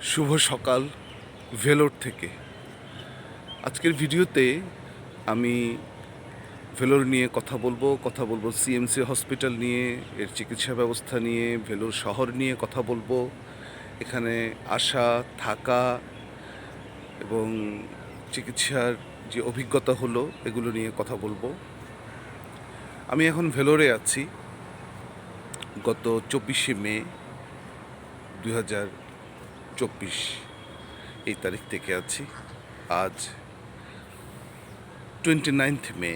শুভ সকাল ভেলোর থেকে। আজকের ভিডিওতে আমি ভেলোর নিয়ে কথা বলবো সিএমসি হসপিটাল নিয়ে, এর চিকিৎসা ব্যবস্থা নিয়ে, ভেলোর শহর নিয়ে কথা বলবো, এখানে আসা থাকা এবং চিকিৎসার যে অভিজ্ঞতা হলো এগুলো নিয়ে কথা বলবো। আমি এখন ভেলোরে আছি। গত 24শে মে 2024 এই তারিখ থেকে আছি। আজ 29 মে,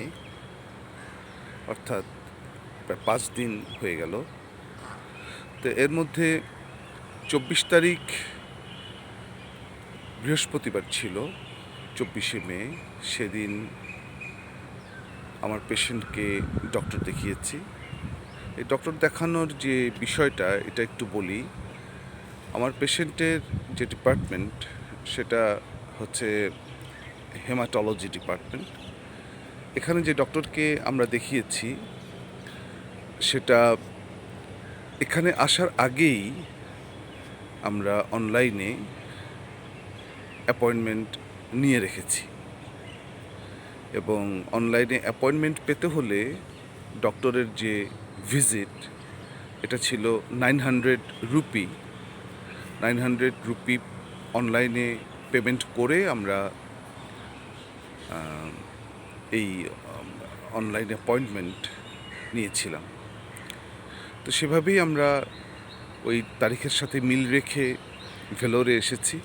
অর্থাৎ প্রায় 5 দিন হয়ে গেল। তো এর মধ্যে 24 তারিখ বৃহস্পতিবার ছিল, 24শে মে। সেদিন আমার পেশেন্টকে ডক্টর দেখিয়েছি। এই ডক্টর দেখানোর যে বিষয়টা, এটা একটু বলি। আমার পেশেন্টের যে ডিপার্টমেন্ট, সেটা হচ্ছে হেমাটোলজি ডিপার্টমেন্ট। এখানে যে ডক্টরকে আমরা দেখিয়েছি, সেটা এখানে আসার আগেই আমরা অনলাইনে অ্যাপয়েন্টমেন্ট নিয়ে রেখেছি, এবং অনলাইনে অ্যাপয়েন্টমেন্ট পেতে হলে ডক্টরের যে ভিজিট, এটা ছিল 900 রুপি। 900 রুপি অনলাইনে পেমেন্ট করে আমরা এই অনলাইন অ্যাপয়েন্টমেন্ট নিয়েছিলাম। তো সেভাবেই আমরা ওই তারিখের সাথে মিল রেখে ভেলোরে এসেছি।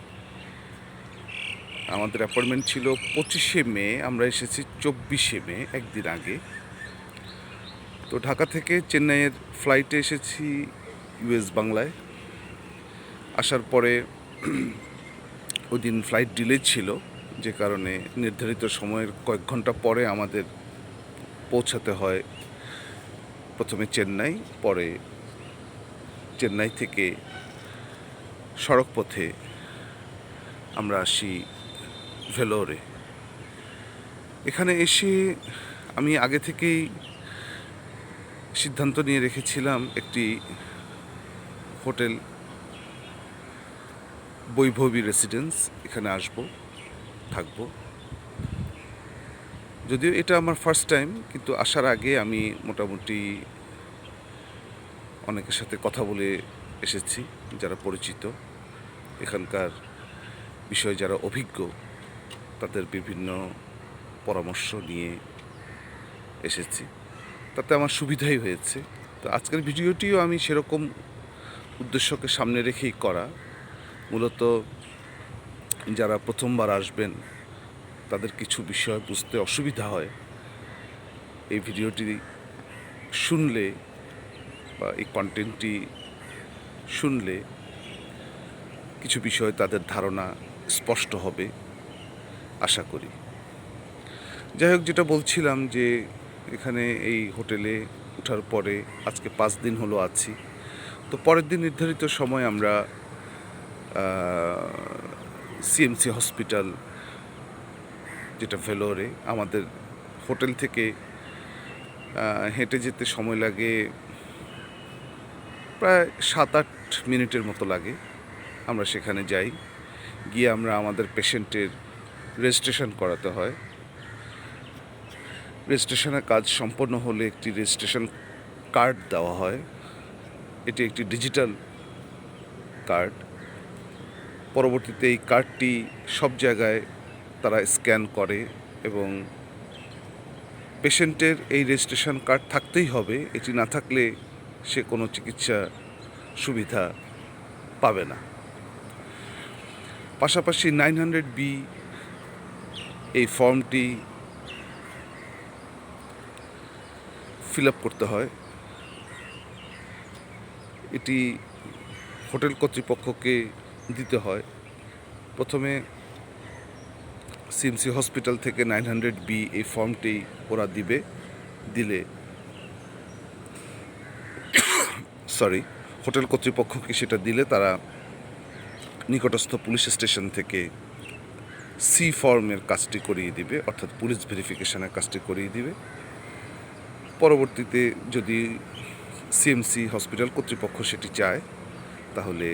আমাদের অ্যাপয়েন্টমেন্ট ছিল 25শে মে, আমরা এসেছি 24শে মে, একদিন আগে। তো ঢাকা থেকে চেন্নাইয়ের ফ্লাইটে এসেছি ইউএস বাংলায়। আসার পরে ওই দিন ফ্লাইট ডিলে ছিল, যে কারণে নির্ধারিত সময়ের কয়েক ঘন্টা পরে আমাদের পৌঁছাতে হয় প্রথমে চেন্নাই, পরে চেন্নাই থেকে সড়ক পথে আমরা আসি ভেলোরে। এখানে এসে আমি আগে থেকেই সিদ্ধান্ত নিয়ে রেখেছিলাম একটি হোটেল, বৈভবী রেসিডেন্স, এখানে আসবো, থাকবো। যদিও এটা আমার ফার্স্ট টাইম, কিন্তু আসার আগে আমি মোটামুটি অনেকের সাথে কথা বলে এসেছি, যারা পরিচিত, এখানকার বিষয়ে যারা অভিজ্ঞ, তাদের বিভিন্ন পরামর্শ নিয়ে এসেছি। তাতে আমার সুবিধাই হয়েছে। তো আজকের ভিডিওটিও আমি সেরকম উদ্দেশ্যকে সামনে রেখেই করা। মূলত যারা প্রথমবার আসবেন, তাদের কিছু বিষয় বুঝতে অসুবিধা হয়। এই ভিডিওটি শুনলে বা এই কন্টেন্টটি শুনলে কিছু বিষয় তাদের ধারণা স্পষ্ট হবে আশা করি। যাই হোক, যেটা বলছিলাম, যে এখানে এই হোটেলে ওঠার পরে আজকে 5 দিন হলো আছি। তো পরের দিন নির্ধারিত সময় আমরা সিএমসি হসপিটাল, যেটা ভেলোরে, আমাদের হোটেল থেকে হেঁটে যেতে সময় লাগে প্রায় 7-8 মিনিটের মতো লাগে। আমরা সেখানে যাই, গিয়ে আমরা আমাদের পেশেন্টের রেজিস্ট্রেশন করাতে হয়। রেজিস্ট্রেশনের কাজ সম্পন্ন হলে একটি রেজিস্ট্রেশন কার্ড দেওয়া হয়। এটি একটি ডিজিটাল কার্ড। পরবর্তীতে এই কার্ডটি সব জায়গায় তারা স্ক্যান করে, এবং পেশেন্টের এই রেজিস্ট্রেশন কার্ড থাকতেই হবে। এটি না থাকলে সে কোনো চিকিৎসা সুবিধা পাবে না। পাশাপাশি 900B এই ফর্মটি ফিল আপ করতে হয়। এটি হোটেল কর্তৃপক্ষকে দিতে হয়। প্রথমে সিএমসি হসপিটাল থেকে 900B এই ফর্মটি ওরা দিলে হোটেল কর্তৃপক্ষকে সেটা দিলে তারা নিকটস্থ পুলিশ স্টেশন থেকে সি ফর্মের কাজটি করিয়ে দিবে, অর্থাৎ পুলিশ ভেরিফিকেশনের কাজটি করিয়ে দিবে। পরবর্তীতে যদি সিএমসি হসপিটাল কর্তৃপক্ষ সেটি চায়, তাহলে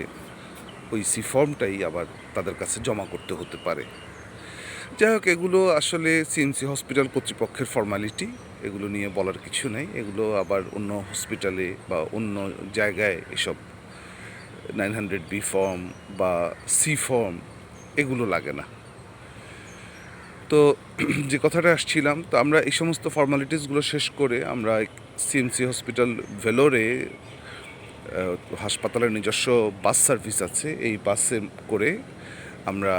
ওই সি ফর্মটাই আবার তাদের কাছে জমা করতে হতে পারে। যাই হোক, এগুলো আসলে সিএমসি হসপিটাল কর্তৃপক্ষের ফর্মালিটি, এগুলো নিয়ে বলার কিছু নেই। এগুলো আবার অন্য হসপিটালে বা অন্য জায়গায় এসব 900B ফর্ম বা সি ফর্ম এগুলো লাগে না। তো যে কথাটা আসছিলাম, তো আমরা এই সমস্ত ফর্মালিটিসগুলো শেষ করে আমরা সিএমসি হসপিটাল ভেলোরে হাসপাতালের নিজস্ব বাস সার্ভিস আছে, এই বাসে করে আমরা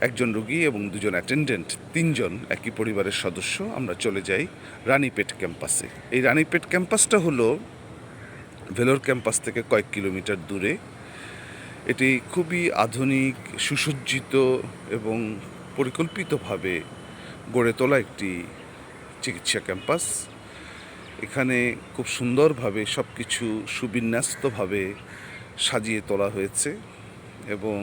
একজন রোগী এবং দুজন অ্যাটেন্ডেন্ট, তিনজন একই পরিবারের সদস্য আমরা চলে যাই রানীপেট ক্যাম্পাসে। এই রানীপেট ক্যাম্পাসটা হলো ভেলোর ক্যাম্পাস থেকে কয়েক কিলোমিটার দূরে। এটি খুবই আধুনিক, সুসজ্জিত এবং পরিকল্পিতভাবে গড়ে তোলা একটি চিকিৎসা ক্যাম্পাস। এখানে খুব সুন্দরভাবে সব কিছু সুবিন্যস্তভাবে সাজিয়ে তোলা হয়েছে এবং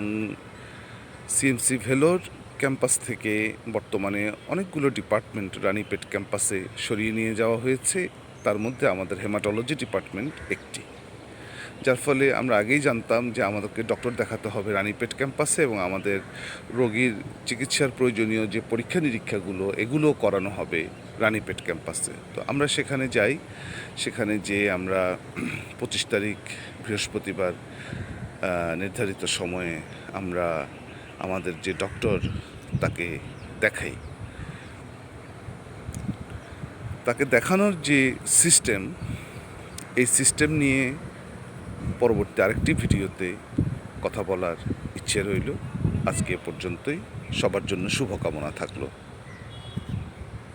সিএমসি ভেলোর ক্যাম্পাস থেকে বর্তমানে অনেকগুলো ডিপার্টমেন্ট রানীপেট ক্যাম্পাসে সরিয়ে নিয়ে যাওয়া হয়েছে। তার মধ্যে আমাদের হেমাটোলজি ডিপার্টমেন্ট একটি, যার ফলে আমরা আগেই জানতাম যে আমাদেরকে ডক্টর দেখাতে হবে রানীপেট ক্যাম্পাসে এবং আমাদের রোগীর চিকিৎসার প্রয়োজনীয় যে পরীক্ষা নিরীক্ষাগুলো এগুলো করানো হবে রানীপেট ক্যাম্পাসে। তো আমরা সেখানে যাই, সেখানে যেয়ে আমরা 25 তারিখ বৃহস্পতিবার নির্ধারিত সময়ে আমরা আমাদের যে ডক্টর তাকে দেখাই। তাকে দেখানোর যে সিস্টেম, এই সিস্টেম নিয়ে পরবর্তী আরেকটি ভিডিওতে কথা বলার ইচ্ছে রইল। আজকে এ পর্যন্তই। সবার জন্য শুভকামনা থাকলো।